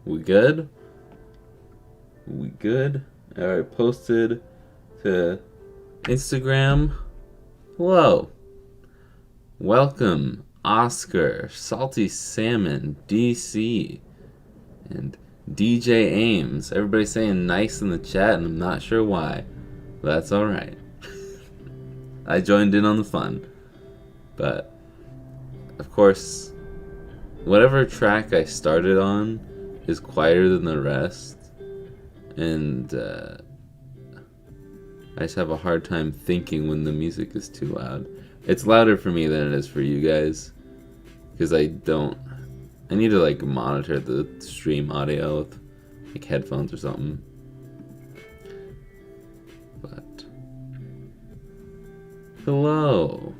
We good? We good? Alright, posted to Instagram. Hello. Welcome, Oscar, Salty Salmon, DC, and DJ Ames. Everybody's saying nice in the chat, and I'm not sure why. But that's alright. I joined in on the fun. But, of course, whatever track I started on is quieter than the rest. And I just have a hard time thinking when the music is too loud. It's louder for me than it is for you guys, because I need to like monitor the stream audio with like headphones or something. But hello.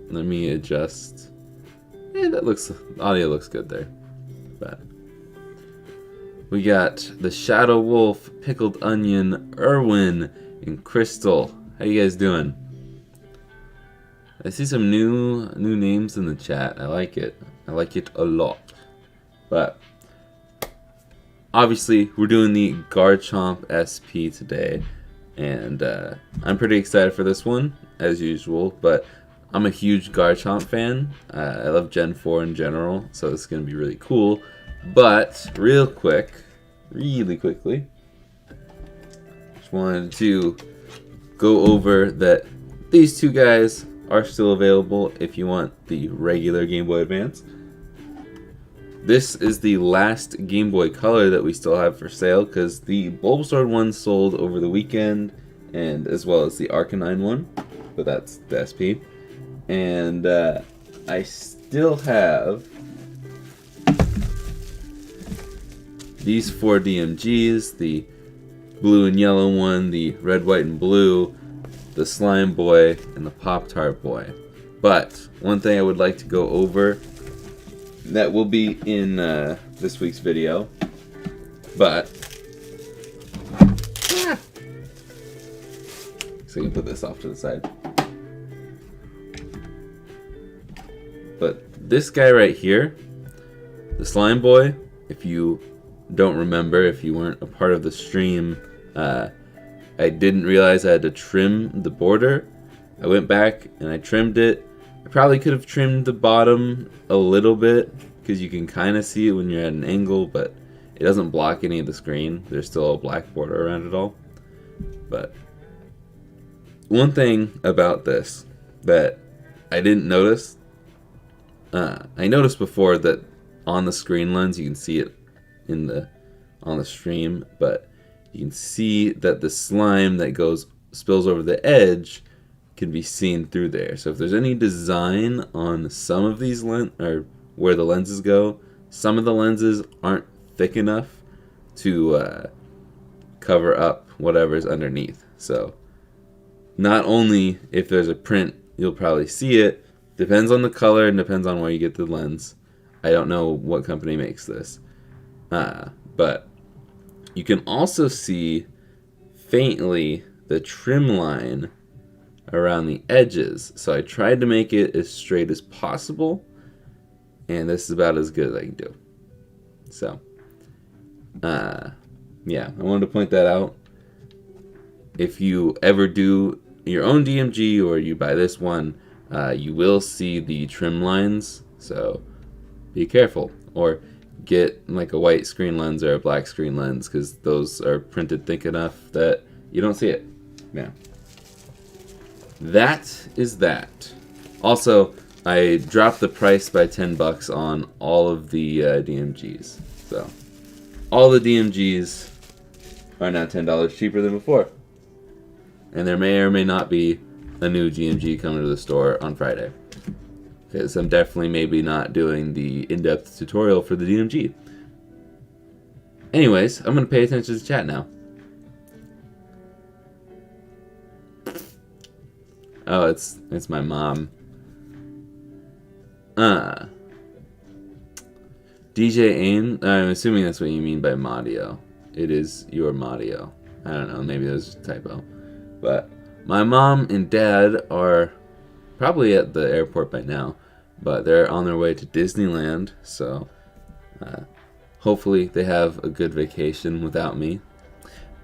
Let me adjust. Audio looks good there. But we got the Shadow Wolf, Pickled Onion, Erwin, and Crystal. How you guys doing? I see some new names in the chat. I like it. I like it a lot. But obviously, we're doing the GARCHOMP SP today, and I'm pretty excited for this one, as usual. But I'm a huge GARCHOMP fan. I love Gen 4 in general, so this is gonna be really cool. But really quickly, just wanted to go over that these two guys are still available if you want the regular Game Boy Advance. This is the last Game Boy Color that we still have for sale, because the Bulbasaur one sold over the weekend, and as well as the Arcanine one, but that's the SP. And I still have these 4 DMGs, the blue and yellow one, the red, white, and blue, the Slime Boy, and the Pop-Tart Boy. But one thing I would like to go over that will be in this week's video, but so I can put this off to the side. But this guy right here, the Slime Boy, if you don't remember, if you weren't a part of the stream, I didn't realize I had to trim the border. I went back and I trimmed it. I probably could have trimmed the bottom a little bit, because you can kind of see it when you're at an angle, but it doesn't block any of the screen. There's still a black border around it all. But one thing about this that I didn't notice, I noticed before that on the screen lens you can see it on the stream, but you can see that the slime that spills over the edge can be seen through there. So if there's any design on some of these or where the lenses go, some of the lenses aren't thick enough to cover up whatever's underneath. So not only if there's a print you'll probably see it, depends on the color and depends on where you get the lens. I don't know what company makes this, but you can also see faintly the trim line around the edges. So I tried to make it as straight as possible, and this is about as good as I can do. So, yeah, I wanted to point that out. If you ever do your own DMG or you buy this one, you will see the trim lines, so be careful. Or get like a white screen lens or a black screen lens, because those are printed thick enough that you don't see it. Yeah. That is that. Also, I dropped the price by $10 on all of the DMGs. So, all the DMGs are now $10 cheaper than before. And there may or may not be a new DMG coming to the store on Friday, because I'm definitely maybe not doing the in-depth tutorial for the DMG. Anyways, I'm going to pay attention to the chat now. Oh, it's my mom. DJ Aim, I'm assuming that's what you mean by Madio. It is your Madio. I don't know, maybe that was a typo. But my mom and dad are probably at the airport by now, but they're on their way to Disneyland, so Hopefully they have a good vacation without me.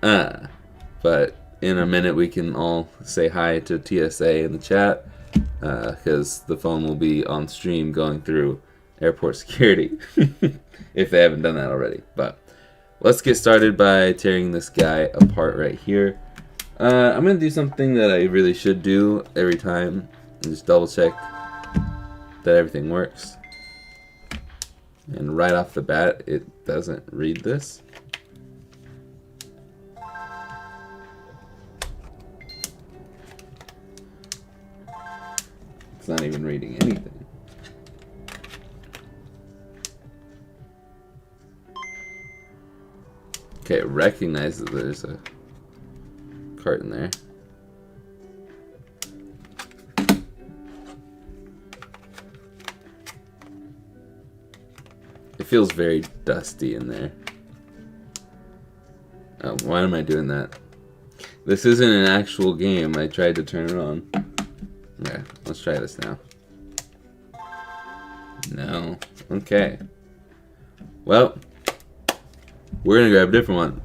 But in a minute we can all say hi to TSA in the chat, because the phone will be on stream going through airport security if they haven't done that already. But let's get started by tearing this guy apart right here. I'm going to do something that I really should do every time and just double check that everything works. And right off the bat, it doesn't read this. It's not even reading anything. Okay, it recognizes there's a cart in there. It feels very dusty in there. Oh, why am I doing that? This isn't an actual game. I tried to turn it on. Okay, let's try this now. No. Okay. Well, we're gonna grab a different one.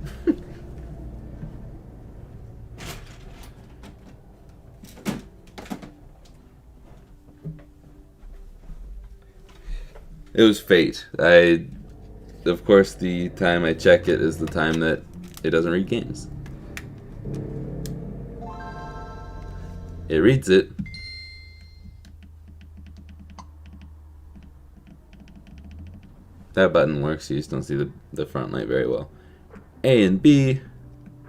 It was fate. Of course, the time I check it is the time that it doesn't read games. It reads it. That button works, you just don't see the front light very well. A and B.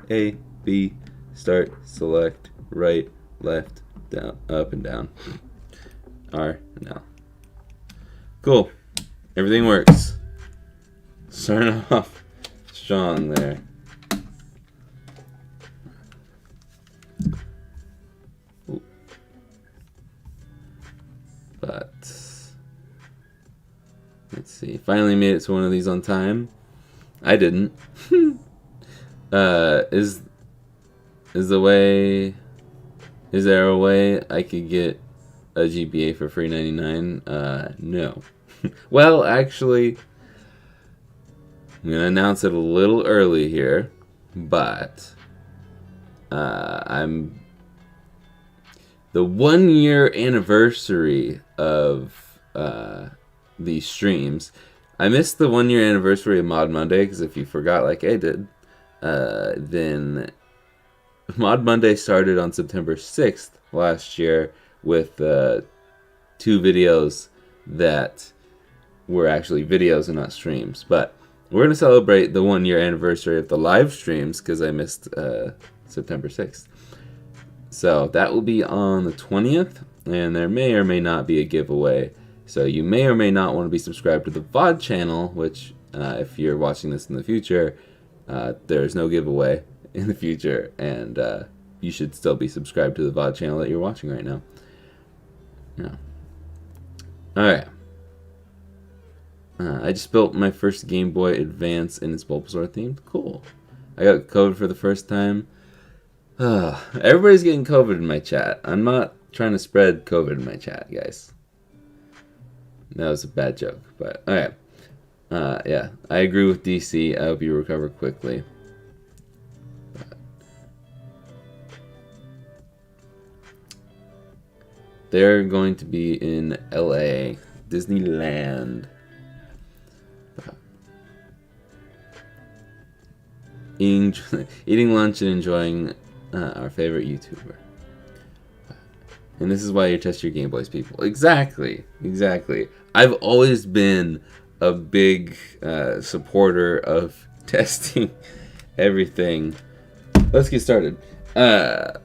A, B, start, select, right, left, down, up and down. R, no. Cool. Everything works. Starting off strong there. Ooh. But let's see. Finally made it to one of these on time. I didn't. Is there a way I could get a GBA for free 99? No. Well, actually, I'm gonna announce it a little early here, but I'm the 1 year anniversary of these streams. I missed the 1 year anniversary of Mod Monday because if you forgot, like I did, then Mod Monday started on September 6th last year with 2 videos that were actually videos and not streams. But we're going to celebrate the 1 year anniversary of the live streams because I missed September 6th. So that will be on the 20th, and there may or may not be a giveaway. So you may or may not want to be subscribed to the VOD channel, which if you're watching this in the future, there's no giveaway in the future, and you should still be subscribed to the VOD channel that you're watching right now. Yeah. Alright. I just built my first Game Boy Advance and it's Bulbasaur themed. Cool. I got COVID for the first time. Everybody's getting COVID in my chat. I'm not trying to spread COVID in my chat, guys. That was a bad joke, but alright. Yeah, I agree with DC. I hope you recover quickly. But they're going to be in LA, Disneyland. Eating lunch and enjoying our favorite YouTuber. And this is why you test your Game Boys, people. Exactly. Exactly. I've always been a big supporter of testing everything. Let's get started. I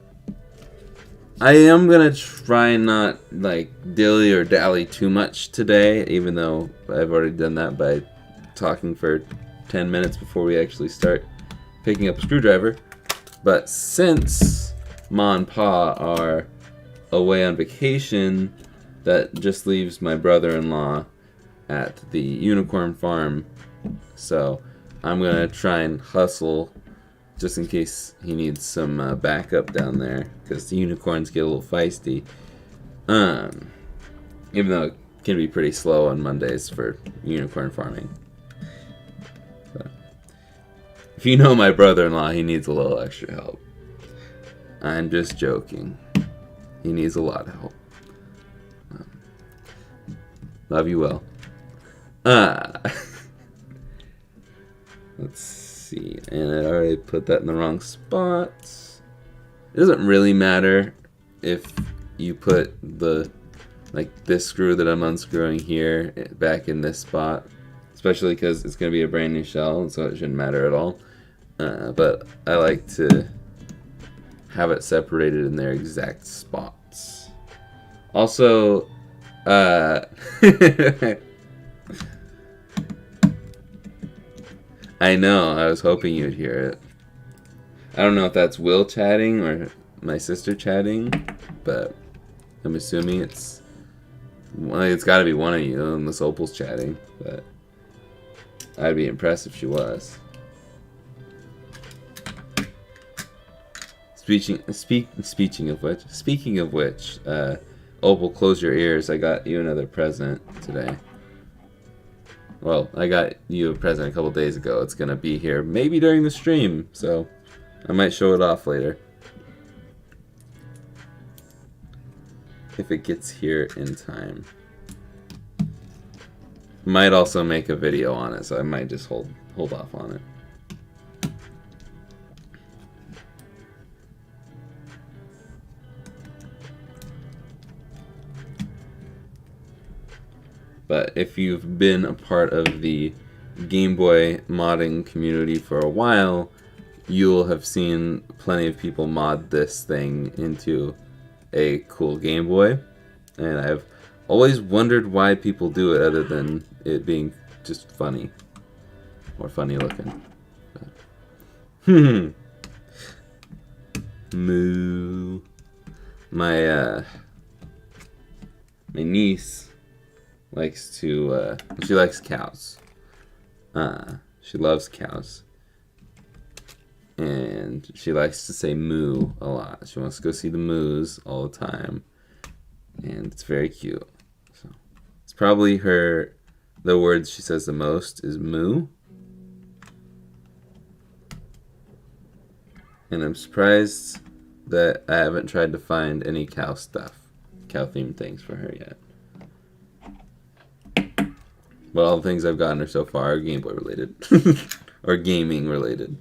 am going to try and not like dilly or dally too much today, even though I've already done that by talking for 10 minutes before we actually start picking up a screwdriver. But since Ma and Pa are away on vacation, that just leaves my brother-in-law at the unicorn farm. So I'm gonna try and hustle just in case he needs some backup down there, because the unicorns get a little feisty. Even though it can be pretty slow on Mondays for unicorn farming. If you know my brother-in-law, he needs a little extra help. I'm just joking. He needs a lot of help. Love you well. Let's see. And I already put that in the wrong spot. It doesn't really matter if you put the, like, this screw that I'm unscrewing here back in this spot. Especially because it's going to be a brand new shell, so it shouldn't matter at all. But I like to have it separated in their exact spots. Also, I know, I was hoping you'd hear it. I don't know if that's Will chatting or my sister chatting, but I'm assuming it's got to be one of you unless Opal's chatting, but I'd be impressed if she was. Speaking of which, Opal, close your ears. I got you another present today. Well, I got you a present a couple days ago. It's gonna be here maybe during the stream, so I might show it off later. If it gets here in time. Might also make a video on it, so I might just hold off on it. But if you've been a part of the Game Boy modding community for a while, you'll have seen plenty of people mod this thing into a cool Game Boy. And I've always wondered why people do it other than it being just funny. Or funny looking. Moo. My niece likes to, she likes cows. She loves cows. And she likes to say moo a lot. She wants to go see the moos all the time. And it's very cute. So it's probably the words she says the most is moo. And I'm surprised that I haven't tried to find any cow themed things for her yet. But all the things I've gotten her so far are Game Boy related. Or gaming related.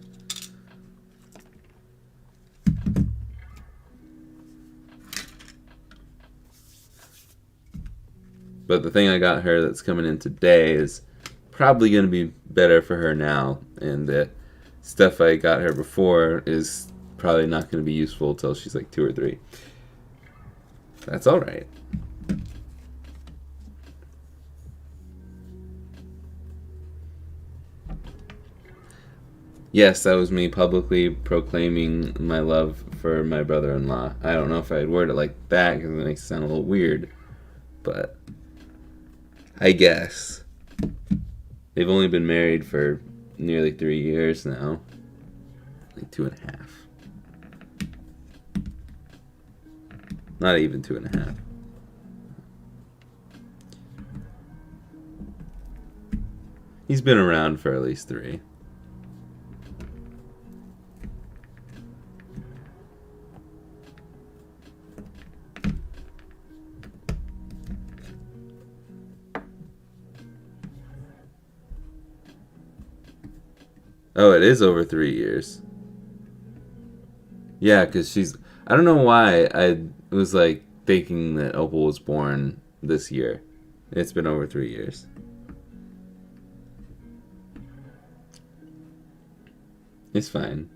But the thing I got her that's coming in today is probably going to be better for her now. And the stuff I got her before is probably not going to be useful until she's like 2 or 3. That's alright. Yes, that was me publicly proclaiming my love for my brother-in-law. I don't know if I'd word it like that because it makes it sound a little weird. But I guess. They've only been married for nearly 3 years now. Like 2.5. Not even 2.5. He's been around for at least 3. Oh, it is over 3 years. Yeah, because I don't know why I was like thinking that Opal was born this year. It's been over 3 years. It's fine.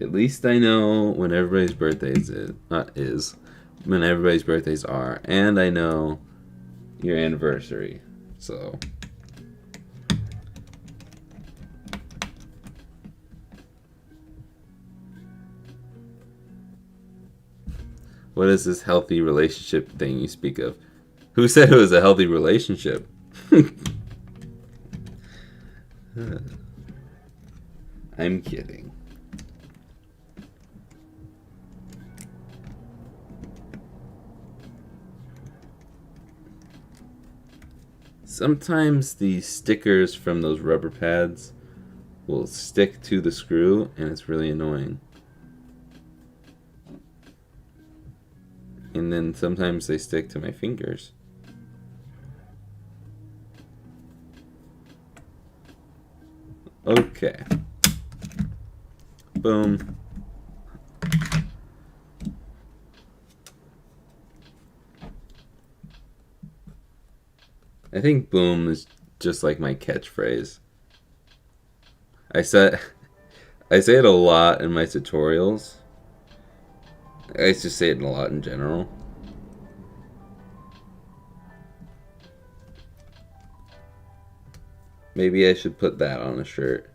At least I know when everybody's birthdays when everybody's birthdays are, and I know your anniversary. So what is this healthy relationship thing you speak of? Who said it was a healthy relationship? I'm kidding. sometimes the stickers from those rubber pads will stick to the screw, and it's really annoying. And then sometimes they stick to my fingers. Okay. Boom. I think boom is just like my catchphrase. I say it a lot in my tutorials. I just say it a lot in general. Maybe I should put that on a shirt.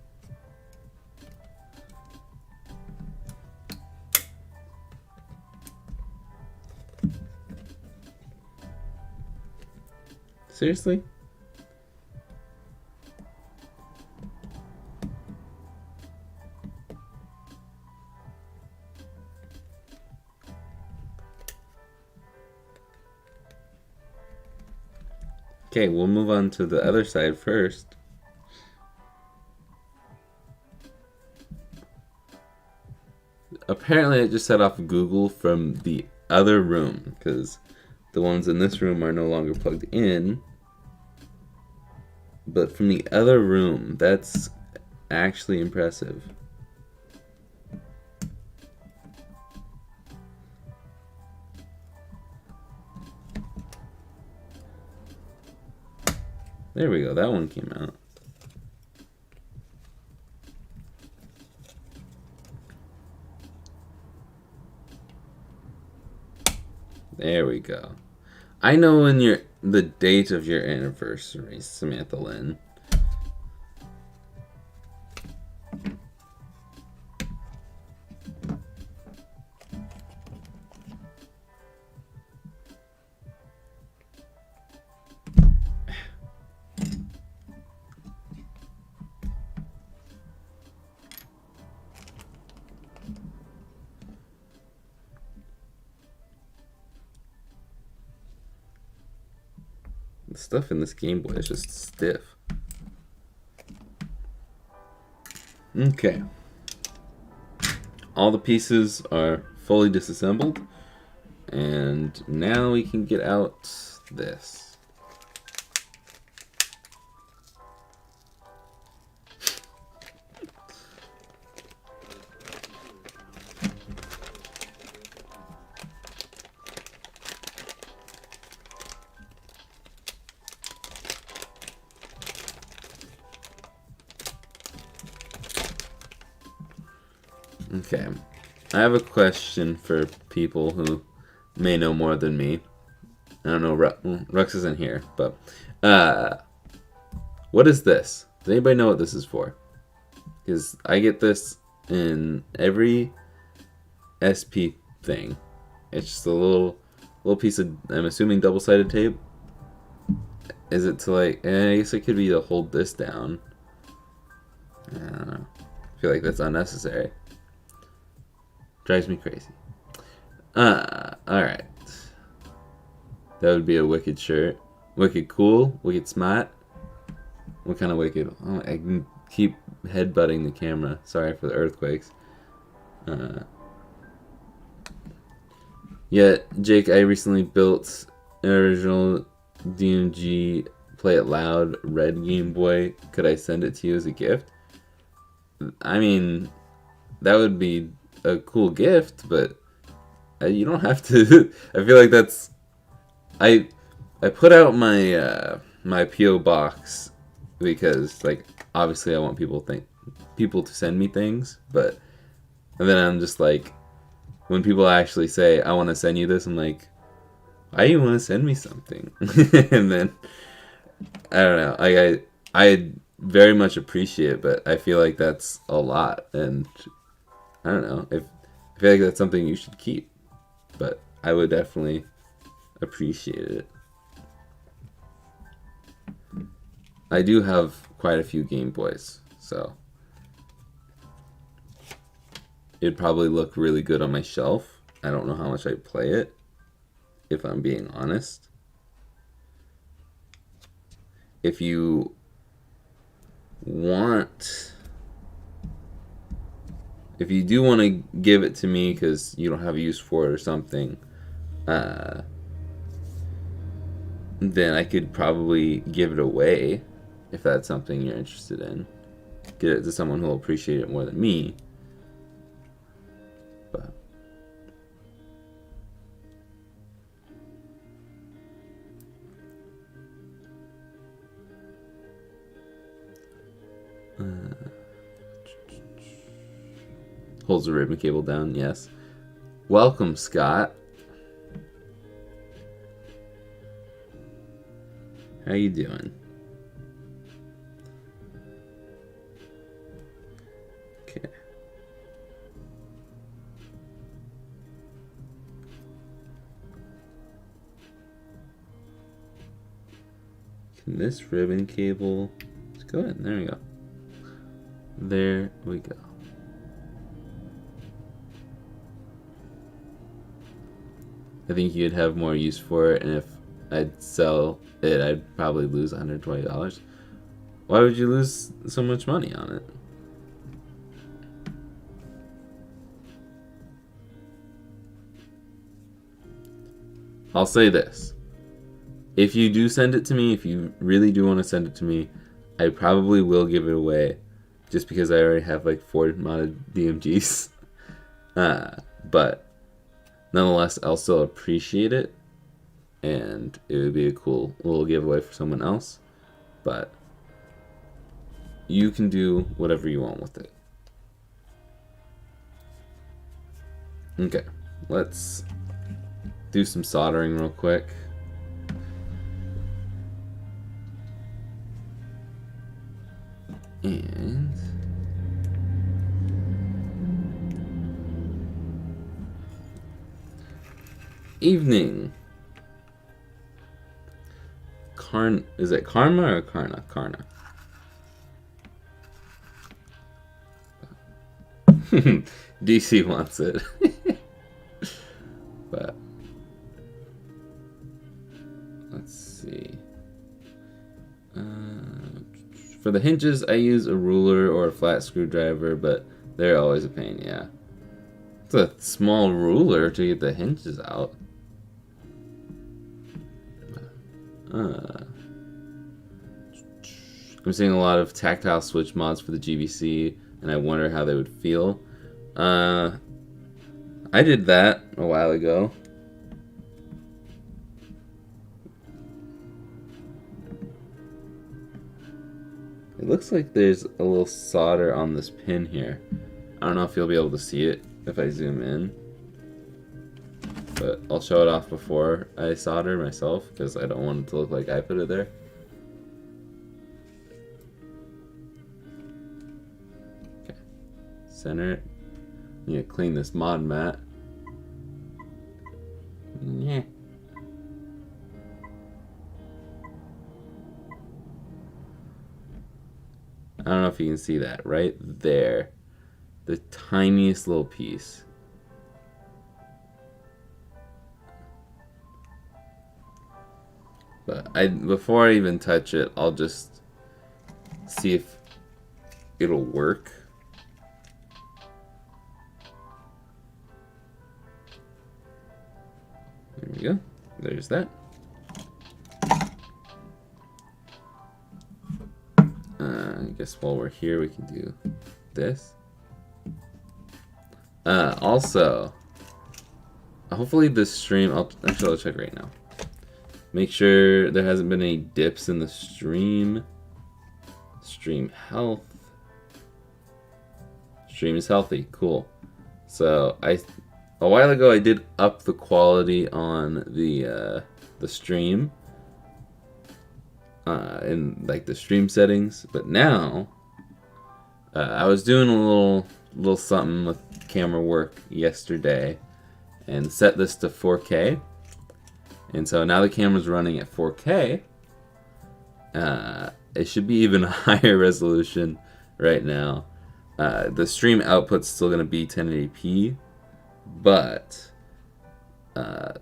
Seriously? Okay, we'll move on to the other side first. Apparently, I just set off Google from the other room because the ones in this room are no longer plugged in. But from the other room, that's actually impressive. There we go, that one came out. There we go. I know when the date of your anniversary, Samantha Lynn. The stuff in this Game Boy is just stiff. Okay. All the pieces are fully disassembled. And now we can get out this. Okay, I have a question for people who may know more than me. I don't know, Rux isn't here, but what is this? Does anybody know what this is for? Because I get this in every SP thing. It's just a little piece of, I'm assuming, double-sided tape. Is it to like, I guess it could be to hold this down. I don't know. I feel like that's unnecessary. Drives me crazy. Alright. That would be a wicked shirt. Wicked cool. Wicked smart. What kind of wicked? Oh, I can keep headbutting the camera. Sorry for the earthquakes. Yeah, Jake, I recently built an original DMG Play It Loud red Game Boy. Could I send it to you as a gift? I mean, that would be a cool gift, but you don't have to. I feel like that's. I put out my my PO box because, like, obviously I want people to send me things, but and then I'm just like, when people actually say I want to send you this, I'm like, why do you want to send me something? And then I don't know. I very much appreciate it, but I feel like that's a lot, and I don't know. I feel like that's something you should keep, but I would definitely appreciate it. I do have quite a few Game Boys, so it'd probably look really good on my shelf. I don't know how much I play it, if I'm being honest. if you want, if you do want to give it to me because you don't have a use for it or something, then I could probably give it away if that's something you're interested in. Get it to someone who will appreciate it more than me. But holds the ribbon cable down, yes. Welcome, Scott. How you doing? Okay. Can this ribbon cable... Let's go ahead. There we go. There we go. I think you'd have more use for it, and if I'd sell it, I'd probably lose $120. Why would you lose so much money on it? I'll say this. If you do send it to me, if you really do want to send it to me, I probably will give it away just because I already have like 4 modded DMGs. But nonetheless, I'll still appreciate it, and it would be a cool little giveaway for someone else. But you can do whatever you want with it. Okay, let's do some soldering real quick. And evening. Is it Karma or Karna? Karna. DC wants it. But let's see. For the hinges, I use a ruler or a flat screwdriver, but they're always a pain, yeah. It's a small ruler to get the hinges out. I'm seeing a lot of tactile switch mods for the GBC, and I wonder how they would feel. I did that a while ago. It looks like there's a little solder on this pin here. I don't know if you'll be able to see it if I zoom in, but I'll show it off before I solder myself because I don't want it to look like I put it there. Okay, center it. You need to clean this mod mat. Yeah. I don't know if you can see that right there. The tiniest little piece. But before I even touch it, I'll just see if it'll work. There we go. There's that. I guess while we're here, we can do this. Also, hopefully this stream, I'll check right now. Make sure there hasn't been any dips in the stream. Stream health. Stream is healthy, cool. So a while ago I did up the quality on the stream. In like the stream settings, but now I was doing a little something with camera work yesterday and set this to 4K, and so now the camera's running at 4K. It should be even higher resolution right now. The stream output's still going to be 1080p, but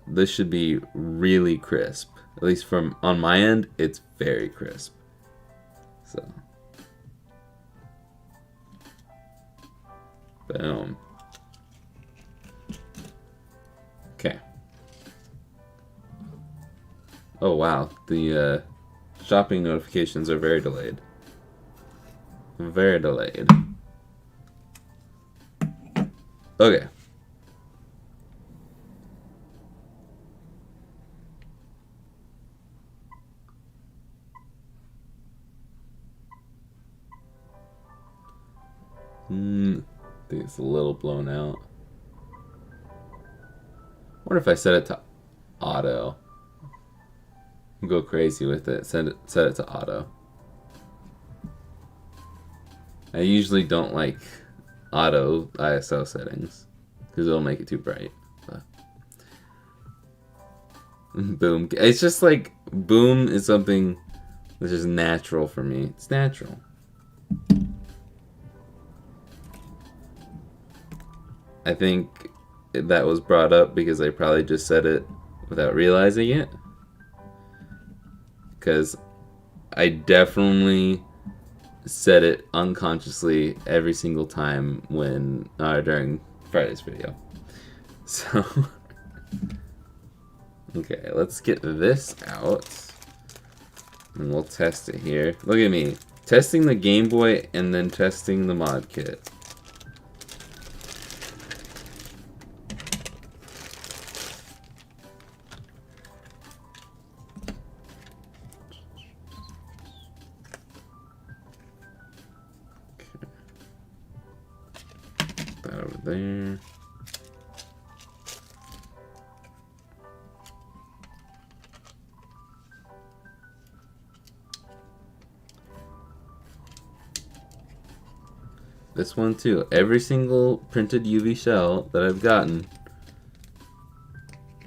this should be really crisp. At least on my end, it's very crisp. So, boom. Okay. Oh wow, the shopping notifications are very delayed. Very delayed. Okay. I think it's a little blown out. I wonder if I set it to auto. Go crazy with it. Set it to auto. I usually don't like auto ISO settings because it'll make it too bright. But. Boom. It's just like boom is something that's just natural for me. It's natural. I think that was brought up because I probably just said it without realizing it. Because I definitely said it unconsciously every single time when during Friday's video. So okay, let's get this out and we'll test it here. Look at me testing the Game Boy and then testing the mod kit. That over there. This one too. Every single printed UV shell that I've gotten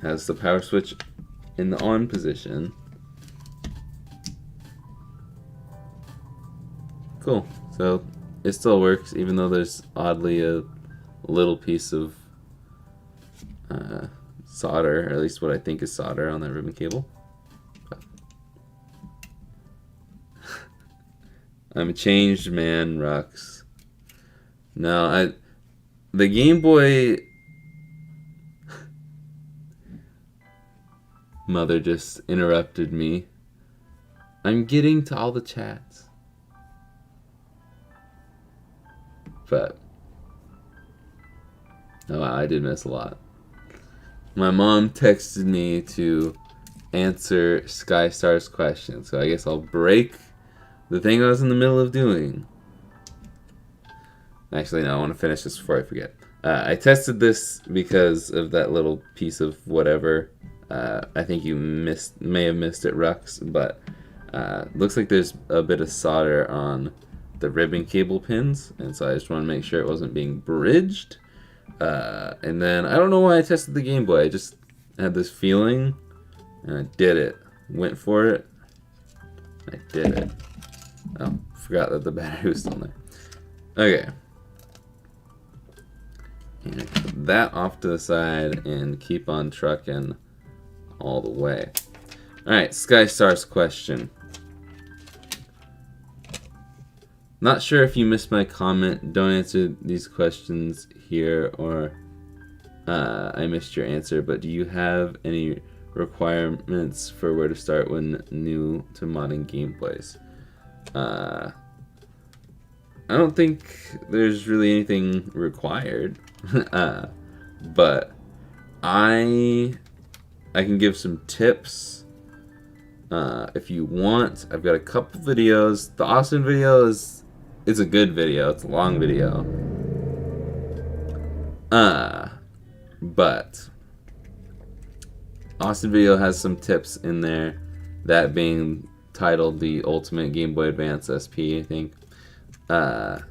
has the power switch in the on position. Cool. So it still works even though there's oddly a little piece of solder, or at least what I think is solder on that ribbon cable. I'm a changed man, Rux. No, the Game Boy mother just interrupted me. I'm getting to all the chats. But oh wow, I did miss a lot. My mom texted me to answer Sky Star's question, so I guess I'll break the thing I was in the middle of doing. Actually, no, I want to finish this before I forget. I tested this because of that little piece of whatever. I think you may have missed it, Rux, but looks like there's a bit of solder on the ribbon cable pins, and so I just want to make sure it wasn't being bridged. And then I don't know why I tested the Game Boy. I just had this feeling, and I did it. Went for it. I did it. Oh, forgot that the battery was still there. Okay. And put that off to the side and keep on trucking all the way. Alright, Sky Star's question. Not sure if you missed my comment. Don't answer these questions here, or I missed your answer, but do you have any requirements for where to start when new to modding Game Boys? I don't think there's really anything required. But I can give some tips if you want. I've got a couple videos. The Austin video is a good video. It's a long video. But Austin video has some tips in there, that being titled the Ultimate Game Boy Advance SP, I think. For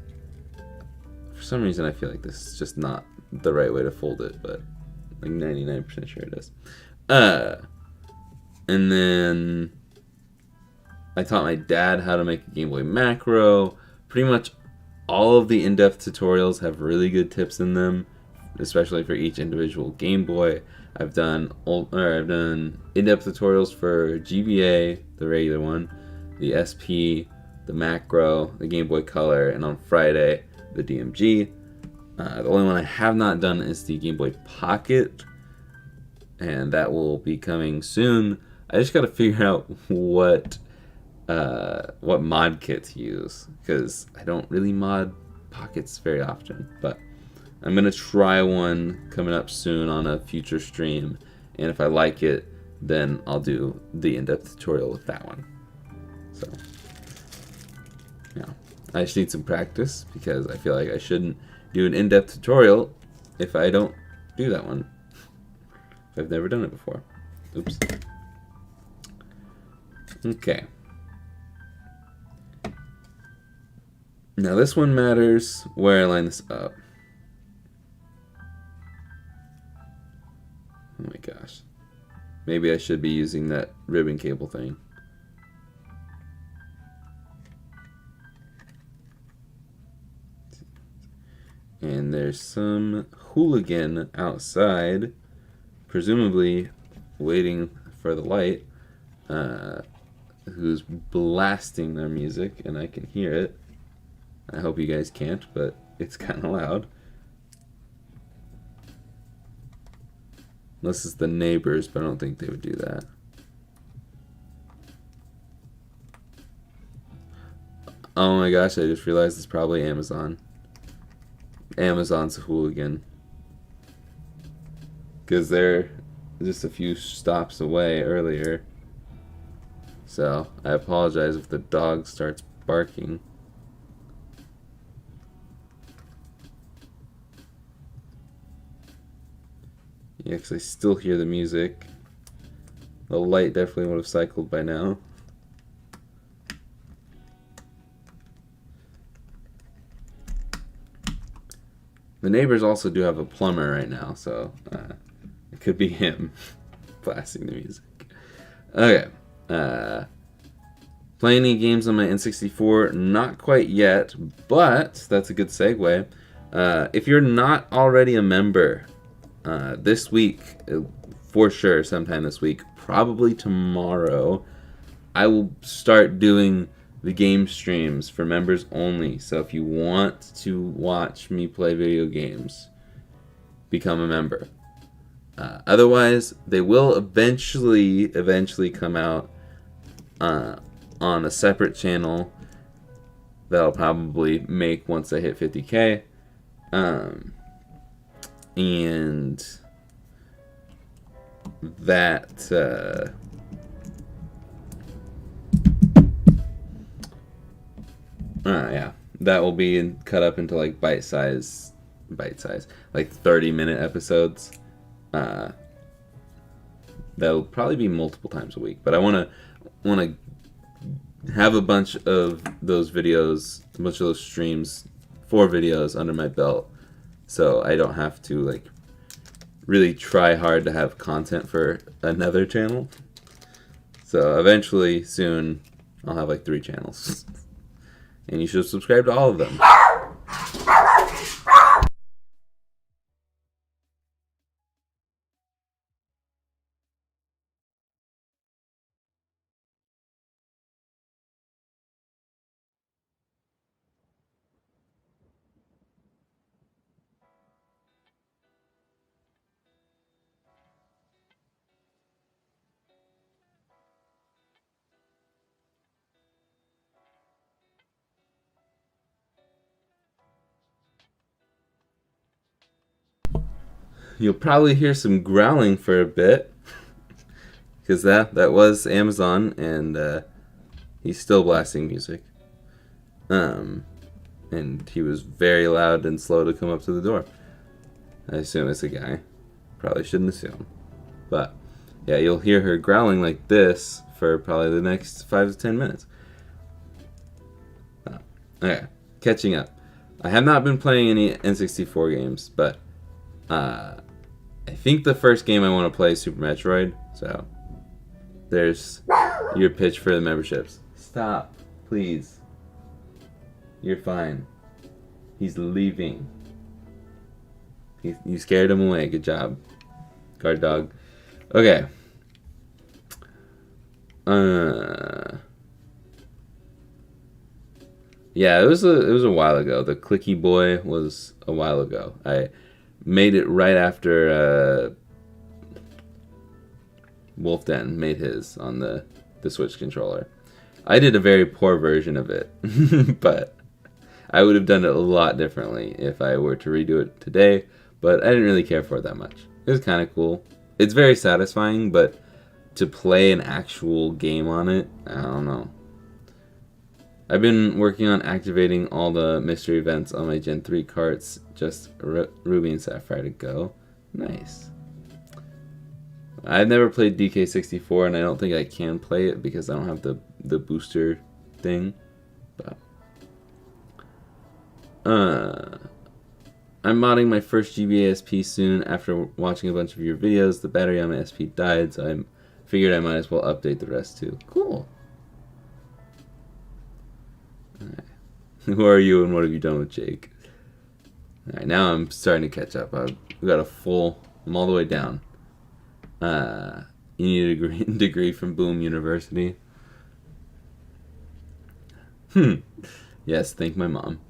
some reason I feel like this is just not the right way to fold it, but like 99% sure it is. And then I taught my dad how to make a Game Boy macro. Pretty much all of the in-depth tutorials have really good tips in them, especially for each individual Game Boy. I've done in-depth tutorials for GBA, the regular one, the SP, the Macro, the Game Boy Color, and on Friday, the DMG. The only one I have not done is the Game Boy Pocket, and that will be coming soon. I just got to figure out what mod kit to use, because I don't really mod Pockets very often, but I'm going to try one coming up soon on a future stream, and if I like it, then I'll do the in-depth tutorial with that one. So, yeah, I just need some practice, because I feel like I shouldn't do an in-depth tutorial if I don't do that one. I've never done it before. Oops. Okay. Now this one matters where I line this up. Oh my gosh. Maybe I should be using that ribbon cable thing. And there's some hooligan outside, presumably waiting for the light, who's blasting their music, and I can hear it. I hope you guys can't, but it's kind of loud. Unless it's the neighbors, but I don't think they would do that. Oh my gosh, I just realized it's probably Amazon. Amazon's a hooligan. Because they're just a few stops away earlier. So, I apologize if the dog starts barking. Yeah, because I still hear the music. The light definitely would have cycled by now. The neighbors also do have a plumber right now, so it could be him blasting the music. Okay. Playing any games on my N64? Not quite yet, but that's a good segue. If you're not already a member, this week, for sure, sometime this week, probably tomorrow, I will start doing the game streams for members only. So if you want to watch me play video games, become a member. Otherwise, they will eventually come out on a separate channel that I'll probably make once I hit 50K. And that yeah, that will be cut up into like bite size, like 30-minute episodes. That'll probably be multiple times a week, but I want to have a bunch of those videos, a bunch of those streams, 4 videos under my belt, so I don't have to like really try hard to have content for another channel. So eventually, soon, I'll have like 3 channels. And you should subscribe to all of them. You'll probably hear some growling for a bit, because that was Amazon, and he's still blasting music. And he was very loud and slow to come up to the door. I assume it's a guy. Probably shouldn't assume. But yeah, you'll hear her growling like this for probably the next 5 to 10 minutes. Okay, catching up. I have not been playing any N64 games, but I think the first game I want to play is Super Metroid, so there's your pitch for the memberships. Stop, please. You're fine. He's leaving. You scared him away. Good job, guard dog. Okay. Yeah, it was a while ago. The Clicky Boy was a while ago. I made it right after Wolf Den made his on the Switch controller. I did a very poor version of it, but I would have done it a lot differently if I were to redo it today, but I didn't really care for it that much. It was kind of cool. It's very satisfying, but to play an actual game on it, I don't know. I've been working on activating all the mystery events on my Gen 3 carts, just Ruby and Sapphire to go. Nice. I've never played DK64, and I don't think I can play it because I don't have the booster thing. But I'm modding my first GBA SP soon after watching a bunch of your videos. The battery on my SP died, so I figured I might as well update the rest too. Cool. Alright. Who are you and what have you done with Jake? Alright, now I'm starting to catch up. We got a full, I'm all the way down. You need a degree from Boom University. Yes, thank my mom.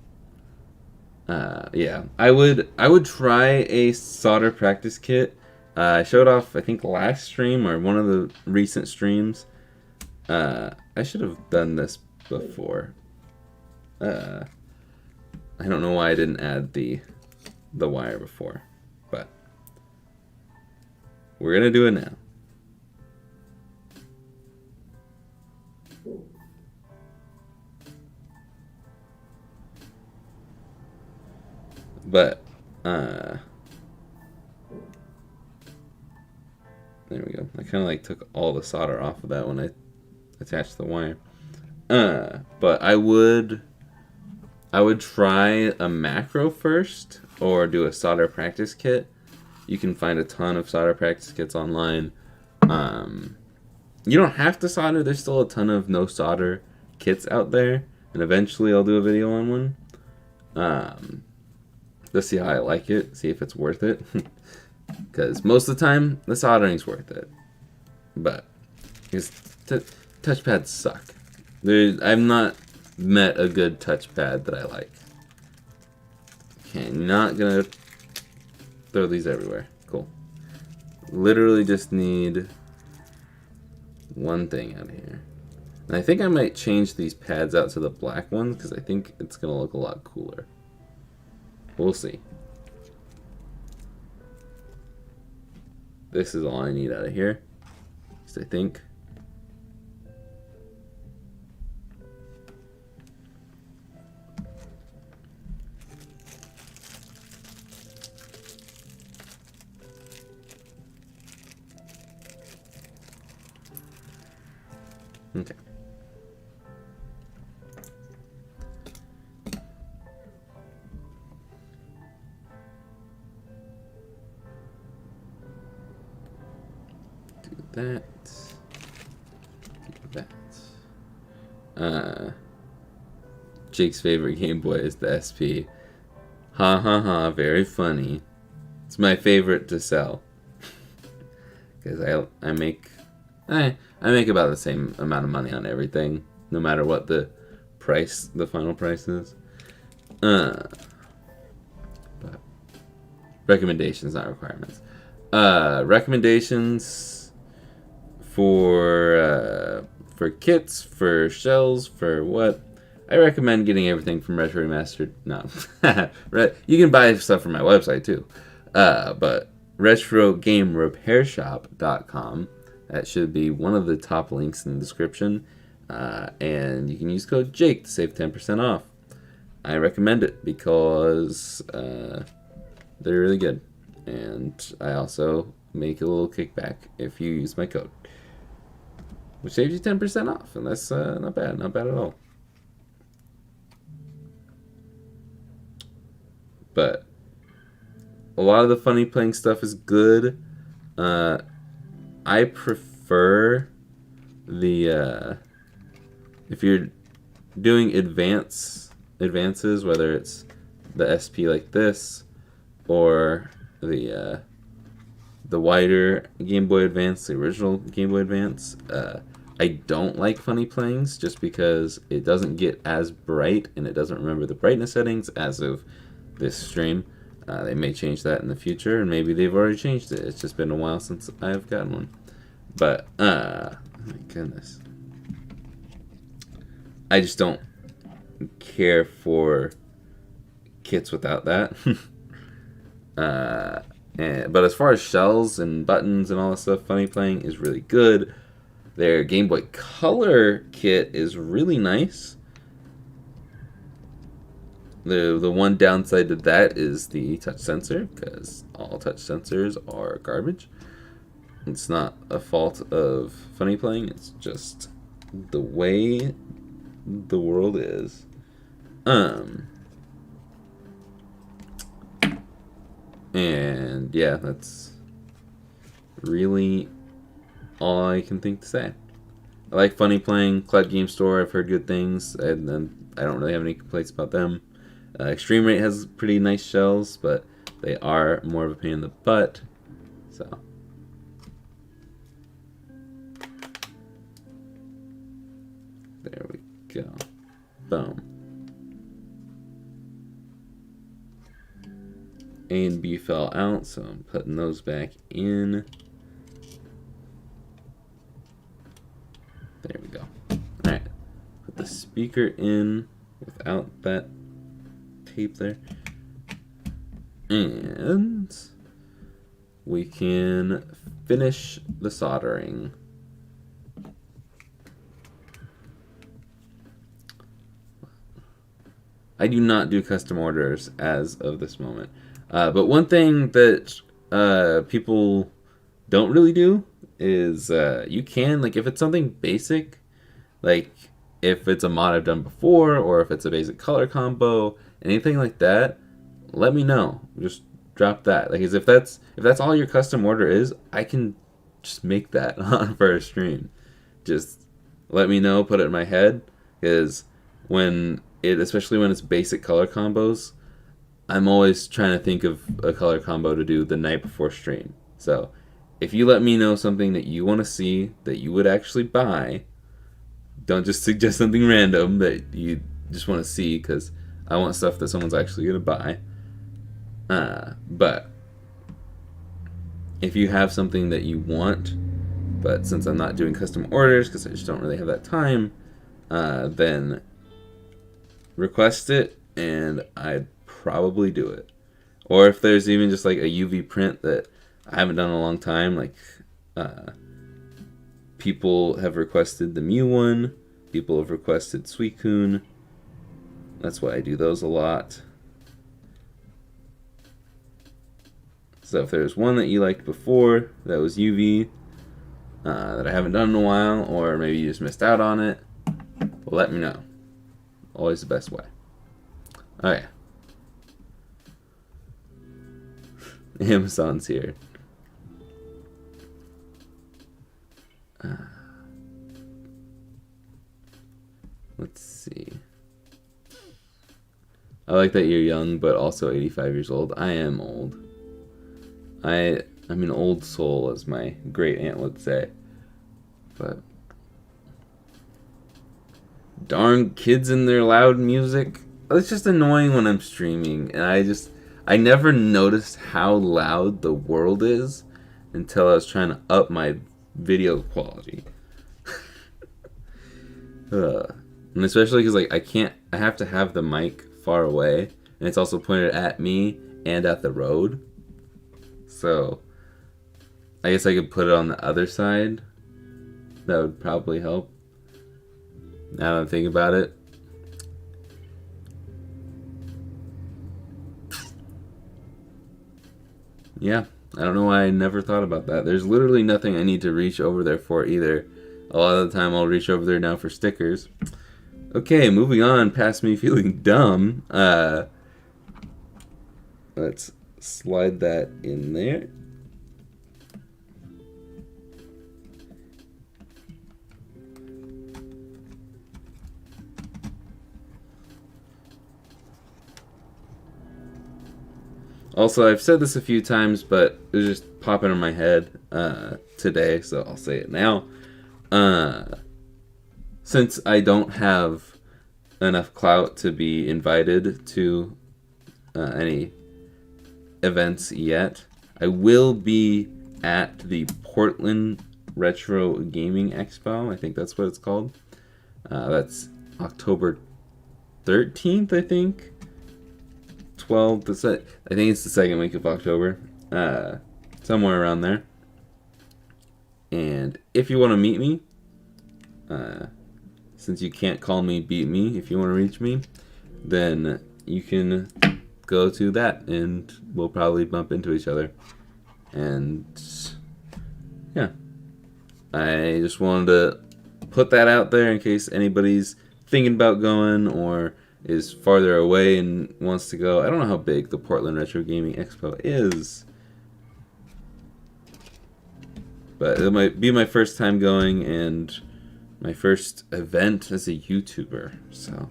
Yeah, I would try a solder practice kit. I showed off, I think, last stream or one of the recent streams. I should have done this before. I don't know why I didn't add the wire before, but we're gonna do it now. But there we go. I kind of like took all the solder off of that when I attached the wire. But I would try a macro first or do a solder practice kit. You can find a ton of solder practice kits online. You don't have to solder. There's still a ton of no solder kits out there, and eventually I'll do a video on one. Let's see how I like it, see if it's worth it. Because most of the time, the soldering's worth it. But, because touchpads suck. I've not met a good touchpad that I like. Okay, not gonna throw these everywhere. Cool. Literally just need one thing out of here. And I think I might change these pads out to the black ones, because I think it's gonna look a lot cooler. We'll see. This is all I need out of here. I think. Okay. Do that. Jake's favorite Game Boy is the SP. Ha ha ha, very funny. It's my favorite to sell. Because I make about the same amount of money on everything, no matter what the final price is. But recommendations, not requirements. Recommendations for kits, for shells, for what? I recommend getting everything from Retro Remastered. No, you can buy stuff from my website too. But RetroGameRepairShop.com. That should be one of the top links in the description. And you can use code Jake to save 10% off. I recommend it because they're really good. And I also make a little kickback if you use my code, which saves you 10% off. And that's not bad at all. But a lot of the funny playing stuff is good. I prefer the if you're doing advances, whether it's the SP like this or the wider Game Boy Advance, the original Game Boy Advance. I don't like funny playings just because it doesn't get as bright and it doesn't remember the brightness settings as of this stream. They may change that in the future, and maybe they've already changed it. It's just been a while since I've gotten one. But, oh my goodness. I just don't care for kits without that. But as far as shells and buttons and all that stuff, Funny Playing is really good. Their Game Boy Color kit is really nice. The one downside to that is the touch sensor, because all touch sensors are garbage. It's not a fault of Funny Playing, it's just the way the world is. And yeah, that's really all I can think to say. I like Funny Playing, Cloud Game Store, I've heard good things, and then I don't really have any complaints about them. Extreme Rate has pretty nice shells, but they are more of a pain in the butt. So there we go. Boom. A and B fell out, so I'm putting those back in. There we go. Alright. Put the speaker in without that tape there. And we can finish the soldering. I do not do custom orders as of this moment. But one thing that people don't really do is you can, like, if it's something basic, like if it's a mod I've done before, or if it's a basic color combo, anything like that, let me know. Just drop that. Like, if that's all your custom order is, I can just make that on for a stream. Just let me know, put it in my head, because especially when it's basic color combos, I'm always trying to think of a color combo to do the night before stream. So if you let me know something that you want to see, that you would actually buy, don't just suggest something random that you just want to see, because I want stuff that someone's actually going to buy. But if you have something that you want, but since I'm not doing custom orders because I just don't really have that time, then request it and I'd probably do it. Or if there's even just like a UV print that I haven't done in a long time, like people have requested the Mew one, people have requested Suicune. That's why I do those a lot. So if there's one that you liked before that was UV that I haven't done in a while, or maybe you just missed out on it, well, let me know. Always the best way. Oh yeah. Amazon's here. Let's see. I like that you're young, but also 85 years old. I am old. I'm an old soul, as my great aunt would say. But darn kids and their loud music. It's just annoying when I'm streaming, and I never noticed how loud the world is until I was trying to up my video quality. And especially because like I have to have the mic far away, and it's also pointed at me and at the road. So I guess I could put it on the other side. That would probably help. Now that I think about it. Yeah, I don't know why I never thought about that. There's literally nothing I need to reach over there for either. A lot of the time I'll reach over there now for stickers. Okay, moving on past me feeling dumb. Let's slide that in there. Also, I've said this a few times, but it was just popping in my head today, so I'll say it now. since I don't have enough clout to be invited to any events yet, I will be at the Portland Retro Gaming Expo. I think that's what it's called. That's October 13th, I think. 12th. I think it's the second week of October. Somewhere around there. And if you want to meet me, since you can't call me beat me, if you want to reach me, then you can go to that and we'll probably bump into each other. And yeah, I just wanted to put that out there in case anybody's thinking about going or is farther away and wants to go. I don't know how big the Portland Retro Gaming Expo is, but it might be my first time going and my first event as a YouTuber. So,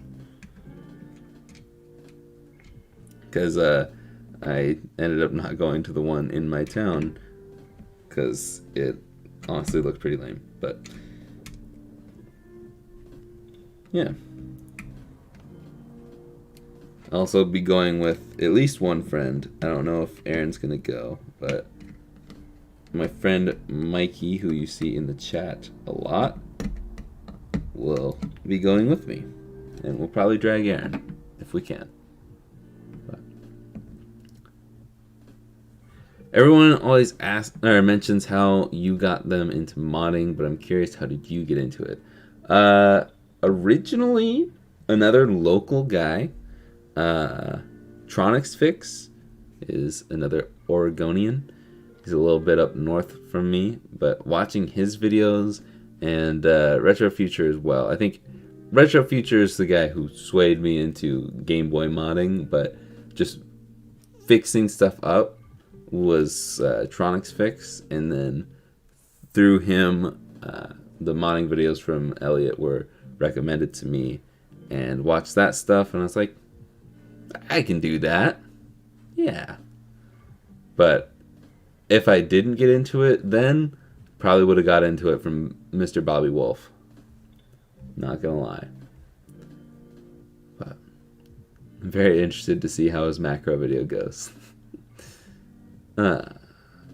because I ended up not going to the one in my town because it honestly looked pretty lame. But yeah, I'll also be going with at least one friend. I don't know if Aaron's gonna go, but my friend Mikey, who you see in the chat a lot, will be going with me, and we'll probably drag Aaron if we can. But everyone always asks or mentions how you got them into modding, but I'm curious, how did you get into it? Originally, another local guy, Tronics Fix, is another Oregonian. He's a little bit up north from me, but watching his videos and Retro Future as well. I think Retro Future is the guy who swayed me into Game Boy modding, but just fixing stuff up was Tronics Fix, and then through him, the modding videos from Elliot were recommended to me, and watched that stuff, and I was like, I can do that. Yeah. But if I didn't get into it then, probably would have got into it from Mr. Bobby Wolf. Not gonna lie. But I'm very interested to see how his macro video goes.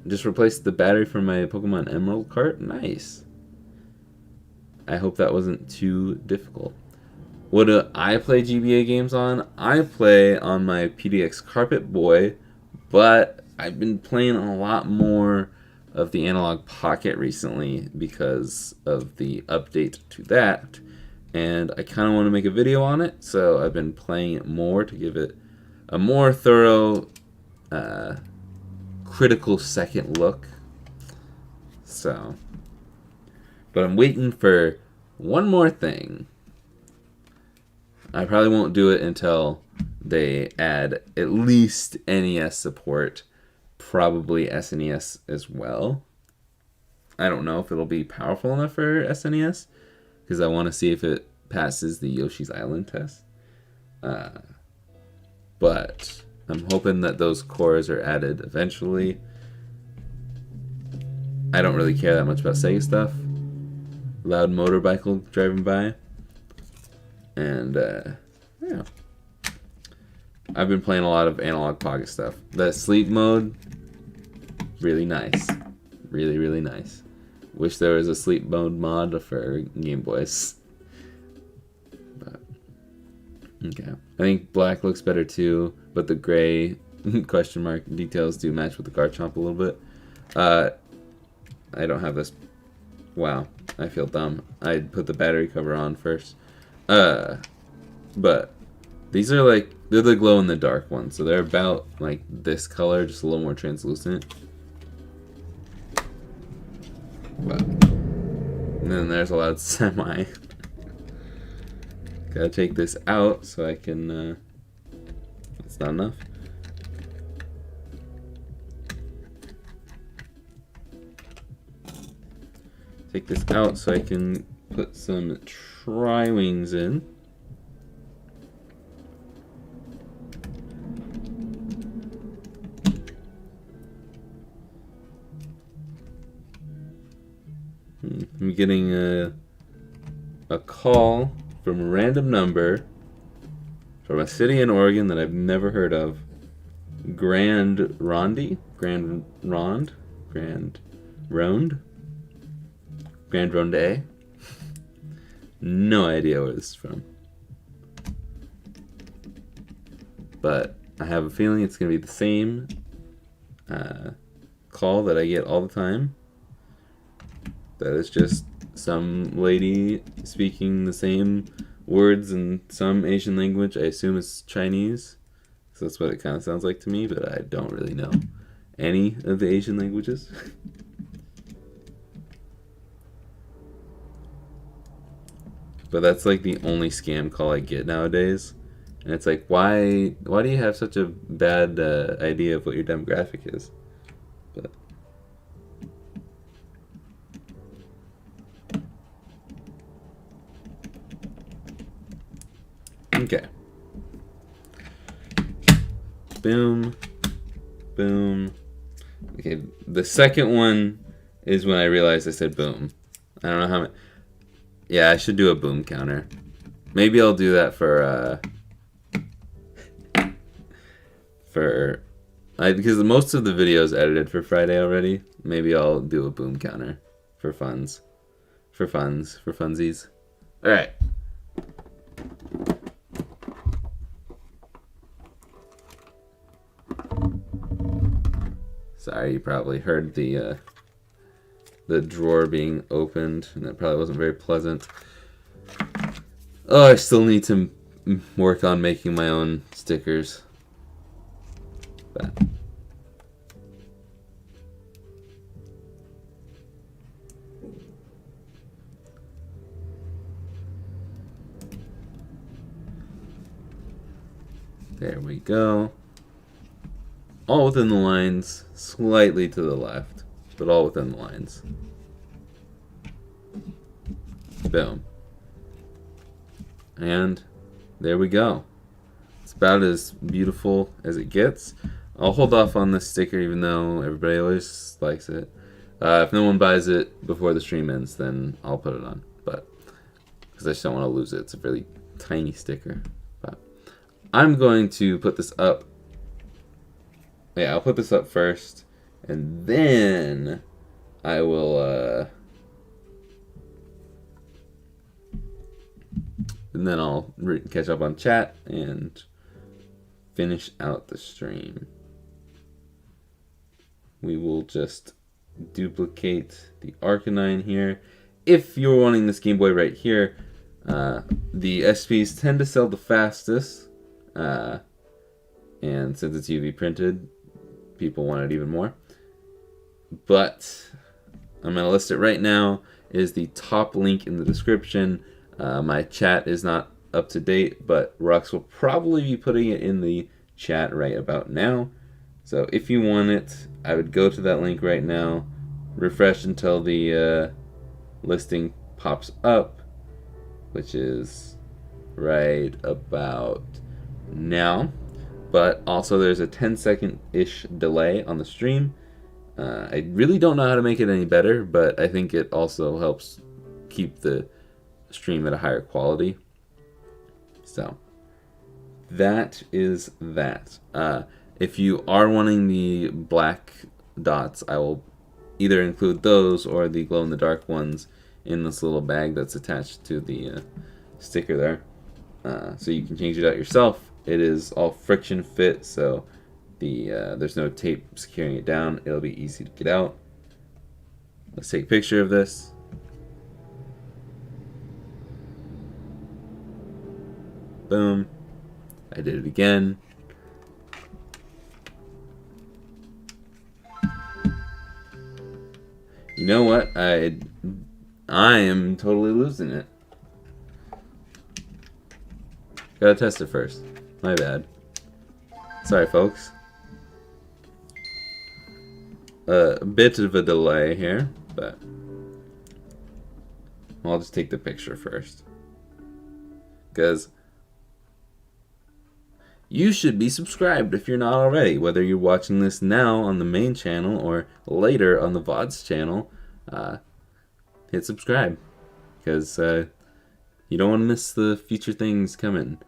Just replaced the battery from my Pokemon Emerald cart. Nice. I hope that wasn't too difficult. What do I play GBA games on? I play on my PDX Carpet Boy, but I've been playing a lot more of the Analog Pocket recently because of the update to that, and I kind of want to make a video on it, so I've been playing it more to give it a more thorough, critical second look. So, but I'm waiting for one more thing. I probably won't do it until they add at least NES support, probably SNES as well. I don't know if it'll be powerful enough for SNES, because I want to see if it passes the Yoshi's Island test. But I'm hoping that those cores are added eventually. I don't really care that much about Sega stuff. Loud motorbike driving by. And, yeah. I've been playing a lot of Analog Pocket stuff. The sleep mode, really nice. Really, really nice. Wish there was a sleep mode mod for Game Boys. But, okay. I think black looks better too, but the gray question mark details do match with the Garchomp a little bit. I don't have this. Wow, I feel dumb. I put the battery cover on first. But these are like, they're the glow in the dark ones, so they're about like this color, just a little more translucent. But, and then there's a loud semi. Gotta take this out so I can, that's not enough. Take this out so I can put some Tri-Wings in. I'm getting a call from a random number from a city in Oregon that I've never heard of. Grand Ronde? Grand Ronde? Grand Ronde? Grand Ronde? No idea where this is from. But I have a feeling it's going to be the same call that I get all the time. That is just some lady speaking the same words in some Asian language. I assume it's Chinese. So that's what it kind of sounds like to me, but I don't really know any of the Asian languages. But that's like the only scam call I get nowadays. And it's like, why do you have such a bad idea of what your demographic is? But okay. Boom. Boom. Okay, the second one is when I realized I said boom. I don't know how many. Yeah, I should do a boom counter. Maybe I'll do that because most of the video is edited for Friday already. Maybe I'll do a boom counter for funsies. All right. Sorry, you probably heard the drawer being opened, and that probably wasn't very pleasant. Oh, I still need to work on making my own stickers. But there we go. All within the lines, slightly to the left, but all within the lines. Boom. And there we go. It's about as beautiful as it gets. I'll hold off on this sticker even though everybody always likes it. If no one buys it before the stream ends, then I'll put it on. But because I just don't want to lose it. It's a really tiny sticker. But I'm going to put this up. Yeah, I'll put this up first, and then I will and then I'll catch up on chat and finish out the stream. We will just duplicate the Arcanine here. If you're wanting this Game Boy right here, the SPs tend to sell the fastest, and since it's UV printed, people want it even more. But I'm going to list it right now. It is the top link in the description. My chat is not up to date, but Rux will probably be putting it in the chat right about now. So if you want it, I would go to that link right now, refresh until the listing pops up, which is right about now. But also there's a 10-second-ish delay on the stream. I really don't know how to make it any better, but I think it also helps keep the stream at a higher quality. So that is that. If you are wanting the black dots, I will either include those or the glow-in-the-dark ones in this little bag that's attached to the sticker there. So you can change it out yourself. It is all friction fit, so there's no tape securing it down. It'll be easy to get out. Let's take a picture of this. Boom. I did it again. You know what? I am totally losing it. Gotta test it first. My bad. Sorry, folks. A bit of a delay here, but I'll just take the picture first. Because you should be subscribed if you're not already, whether you're watching this now on the main channel or later on the VODs channel. Hit subscribe, because You don't want to miss the future things coming.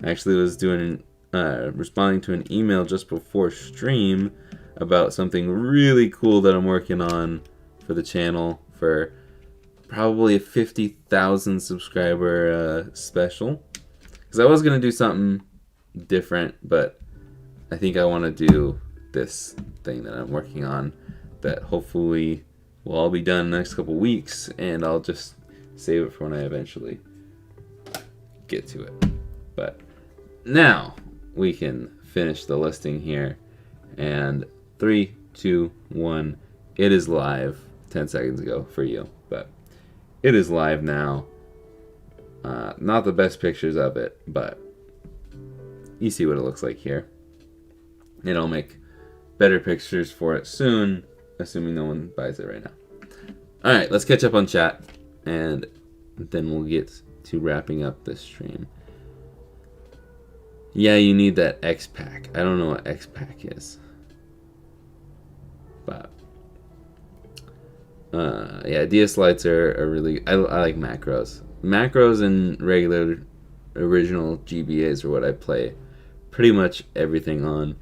I actually was doing responding to an email just before stream about something really cool that I'm working on for the channel for probably a 50,000 subscriber special. Because I was going to do something different, but I think I want to do this thing that I'm working on that hopefully will all be done in the next couple weeks, and I'll just save it for when I eventually get to it. But now we can finish the listing here, and 3, 2, 1, it is live 10 seconds ago for you, but it is live now. Not the best pictures of it, but you see what it looks like here. And I'll make better pictures for it soon, assuming no one buys it right now. Alright, let's catch up on chat, and then we'll get to wrapping up this stream. Yeah, you need that X pack. I don't know what X pack is. But yeah, DS lights are really... I like macros. Macros and regular original GBAs are what I play pretty much everything on.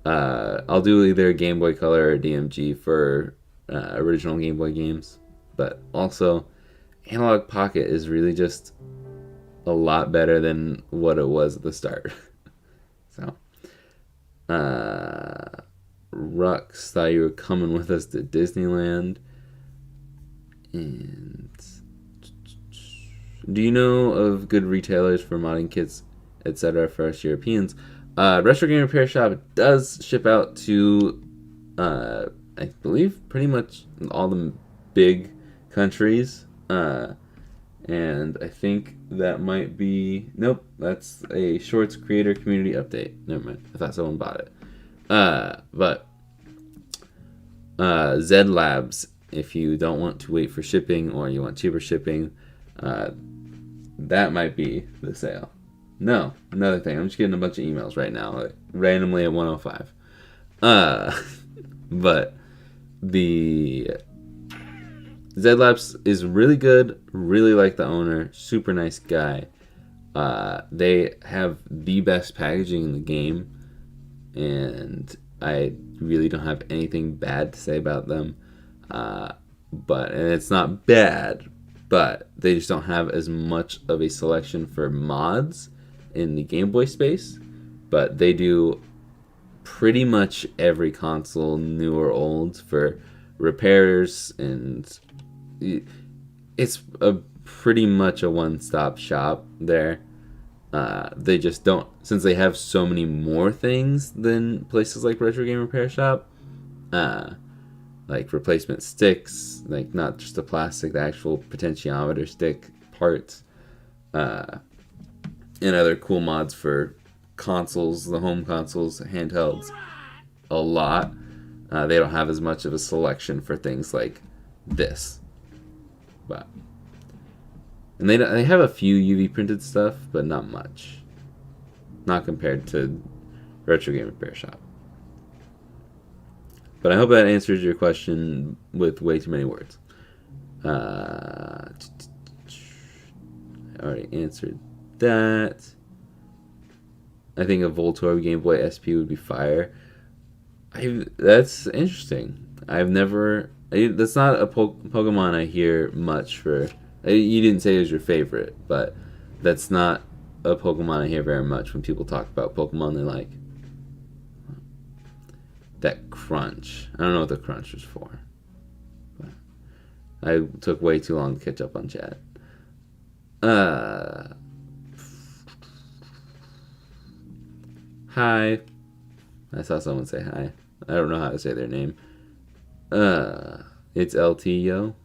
I'll do either Game Boy Color or DMG for original Game Boy games. But also, Analog Pocket is really just a lot better than what it was at the start. So, Rux thought you were coming with us to Disneyland. And do you know of good retailers for modding kits, etc. for us Europeans? Retro Game Repair Shop does ship out to, I believe, pretty much all the big countries. And I think that might be... Nope, that's a Shorts Creator Community Update. Never mind, I thought someone bought it. But Zed Labs, if you don't want to wait for shipping or you want cheaper shipping, that might be the sale. No, another thing. I'm just getting a bunch of emails right now, like, randomly at 1:05. But the Zed Labs is really good. Really like the owner. Super nice guy. They have the best packaging in the game, and I really don't have anything bad to say about them. And it's not bad, but they just don't have as much of a selection for mods in the Game Boy space. But they do pretty much every console, new or old, for repairs, and it's a pretty much a one-stop shop there. They just don't, since they have so many more things than places like Retro Game Repair Shop, like replacement sticks, like not just the plastic, the actual potentiometer stick parts, and other cool mods for consoles, the home consoles, handhelds, a lot. They don't have as much of a selection for things like this. But and they have a few UV printed stuff, but not much. Not compared to Retro Game Repair Shop. But I hope that answers your question with way too many words. I already answered that. I think a Voltorb Game Boy SP would be fire. That's interesting. I've never... That's not a Pokemon I hear much for... You didn't say it was your favorite, but that's not a Pokemon I hear very much when people talk about Pokemon they like. That crunch. I don't know what the crunch was for. But I took way too long to catch up on chat. Hi. I saw someone say hi. I don't know how to say their name. It's LT, yo.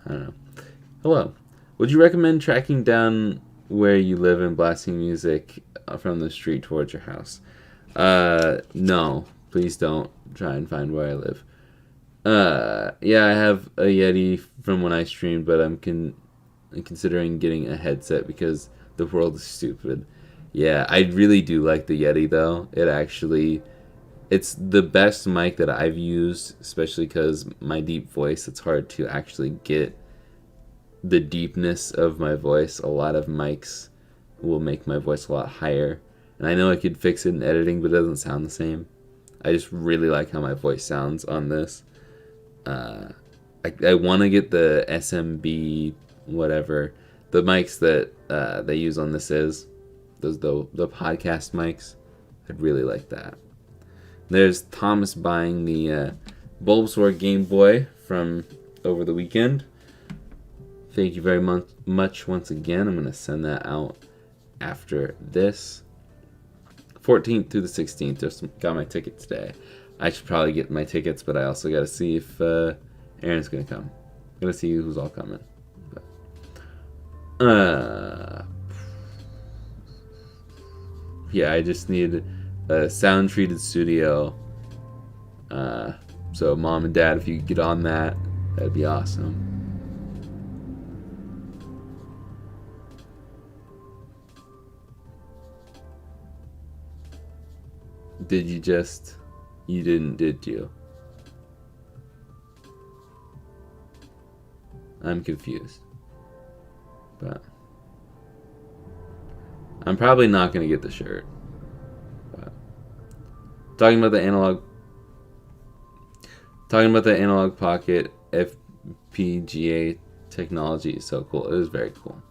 I don't know. Hello. Would you recommend tracking down where you live and blasting music from the street towards your house? No. Please don't try and find where I live. Yeah, I have a Yeti from when I streamed, but I'm considering getting a headset because the world is stupid. Yeah, I really do like the Yeti, though. It's the best mic that I've used, especially because my deep voice, it's hard to actually get the deepness of my voice. A lot of mics will make my voice a lot higher. And I know I could fix it in editing, but it doesn't sound the same. I just really like how my voice sounds on this. I want to get the SMB, whatever, the mics that they use on This Is, the podcast mics. I'd really like that. There's Thomas buying the Bulbasaur Game Boy from over the weekend. Thank you very much once again. I'm going to send that out after this. 14th through the 16th. Just got my ticket today. I should probably get my tickets, but I also got to see if Aaron's going to come. I'm going to see who's all coming. Yeah, I just need a sound-treated studio. So Mom and Dad, if you could get on that, that'd be awesome. You didn't, did you? I'm confused. But I'm probably not going to get the shirt. But talking about the analog pocket FPGA technology is so cool. It is very cool.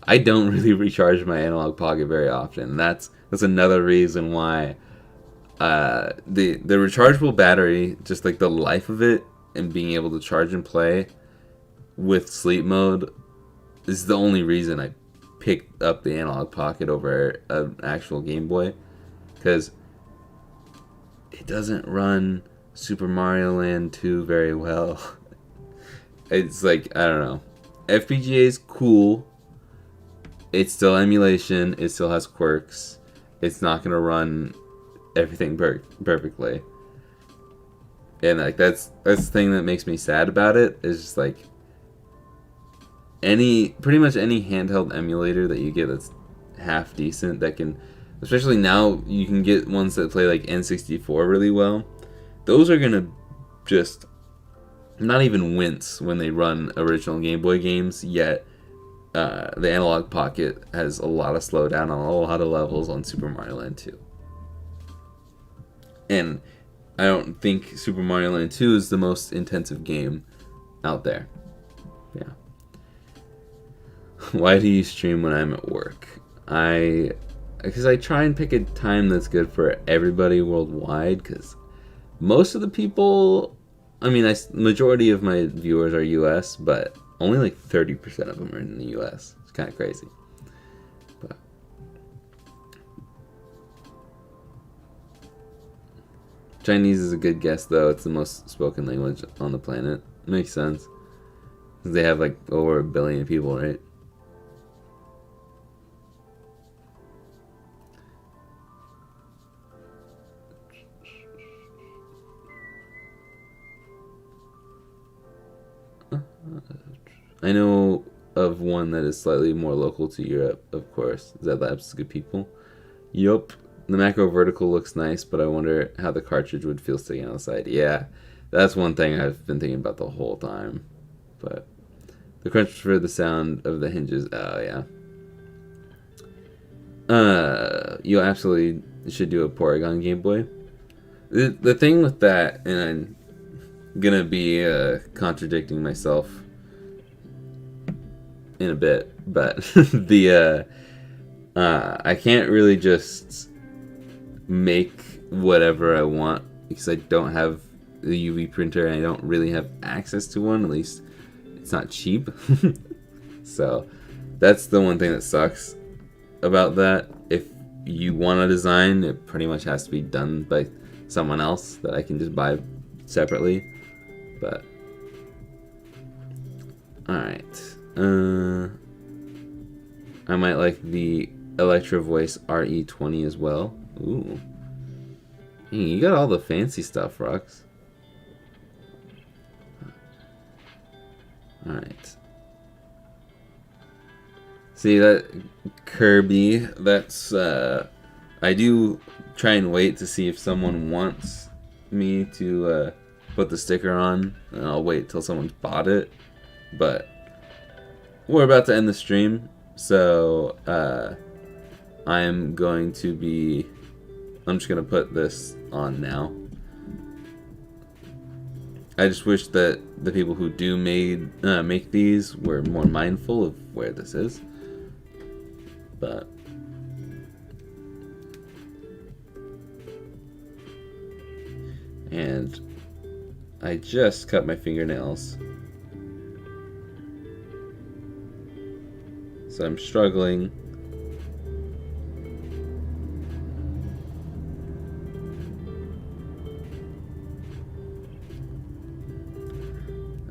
I don't really recharge my analog pocket very often. That's another reason why the rechargeable battery, just like the life of it and being able to charge and play with sleep mode, is the only reason I picked up the analog pocket over an actual Game Boy, because it doesn't run Super Mario Land 2 very well. It's like, I don't know. FPGA is cool. It's still emulation. It still has quirks. It's not going to run everything perfectly. And like that's the thing that makes me sad about it, is just like pretty much any handheld emulator that you get that's half decent, that can, especially now you can get ones that play like N64 really well. Those are going to just not even wince when they run original Game Boy games, yet the analog pocket has a lot of slowdown on a lot of levels on Super Mario Land 2. And I don't think Super Mario Land 2 is the most intensive game out there. Yeah. Why do you stream when I'm at work? Because I try and pick a time that's good for everybody worldwide, because most of the people, majority of my viewers are US, but only like 30% of them are in the US. It's kind of crazy. But Chinese is a good guess, though. It's the most spoken language on the planet. Makes sense. They have like over 1 billion people, right? I know of one that is slightly more local to Europe, of course. Z-Labs is good people. Yup. The macro vertical looks nice, but I wonder how the cartridge would feel sticking on the side. Yeah, that's one thing I've been thinking about the whole time. But the crunch for the sound of the hinges. Oh, yeah. You absolutely should do a Porygon Game Boy. The thing with that, and I'm gonna be contradicting myself in a bit, but I can't really just make whatever I want, because I don't have the UV printer and I don't really have access to one. At least it's not cheap. So that's the one thing that sucks about that. If you want a design, it pretty much has to be done by someone else that I can just buy separately. But alright. I might like the Electro Voice RE20 as well. Ooh. Hey, you got all the fancy stuff, Rux. Alright. See, that Kirby, that's, I do try and wait to see if someone wants me to, put the sticker on, and I'll wait till someone's bought it. But we're about to end the stream, so I am going to be. I'm just gonna put this on now. I just wish that the people who do make these were more mindful of where this is, but. And I just cut my fingernails, so I'm struggling.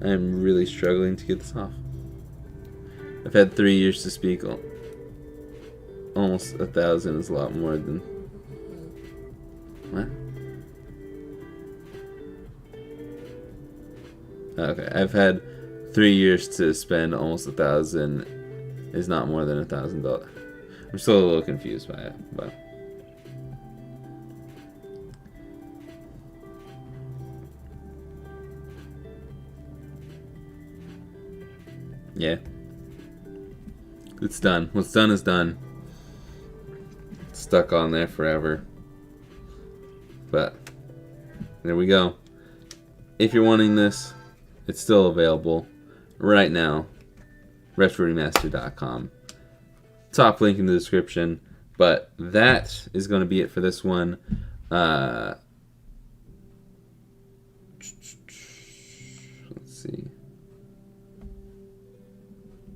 I'm really struggling to get this off. I've had 3 years to speak. Almost 1,000 is a lot more than... What? Okay, I've had 3 years to spend almost 1,000 is not more than $1,000. I'm still a little confused by it, but... Yeah. It's done. What's done is done. It's stuck on there forever. But there we go. If you're wanting this, it's still available right now. RetroRemaster.com. Top link in the description. But that is going to be it for this one. Let's see.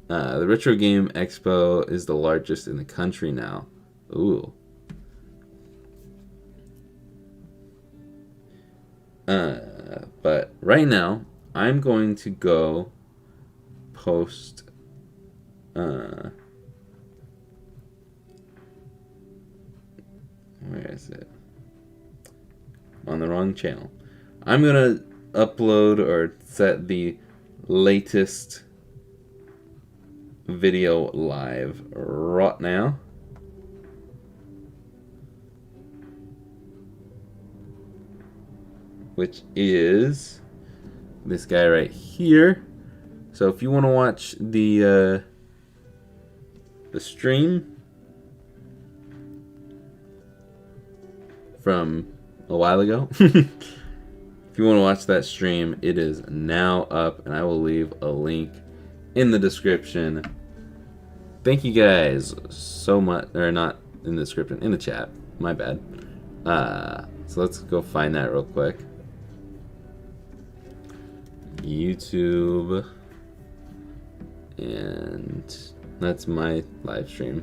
The Retro Game Expo is the largest in the country now. Ooh. But right now, I'm going to go post... where is it? On the wrong channel. I'm going to upload or set the latest video live right now. Which is this guy right here. So if you want to watch the stream from a while ago, if you want to watch that stream, it is now up, and I will leave a link in the description. Thank you guys so much, or not in the description, in the chat. My bad. So let's go find that real quick. YouTube, and that's my live stream.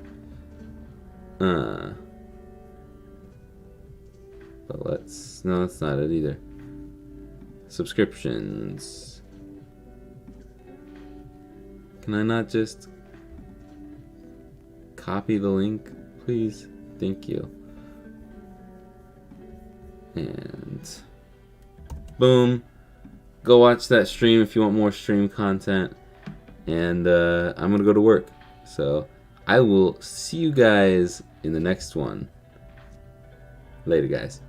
But no, that's not it either. Subscriptions. Can I not just copy the link, please? Thank you. And boom. Go watch that stream if you want more stream content. And I'm going to go to work. So I will see you guys in the next one. Later, guys.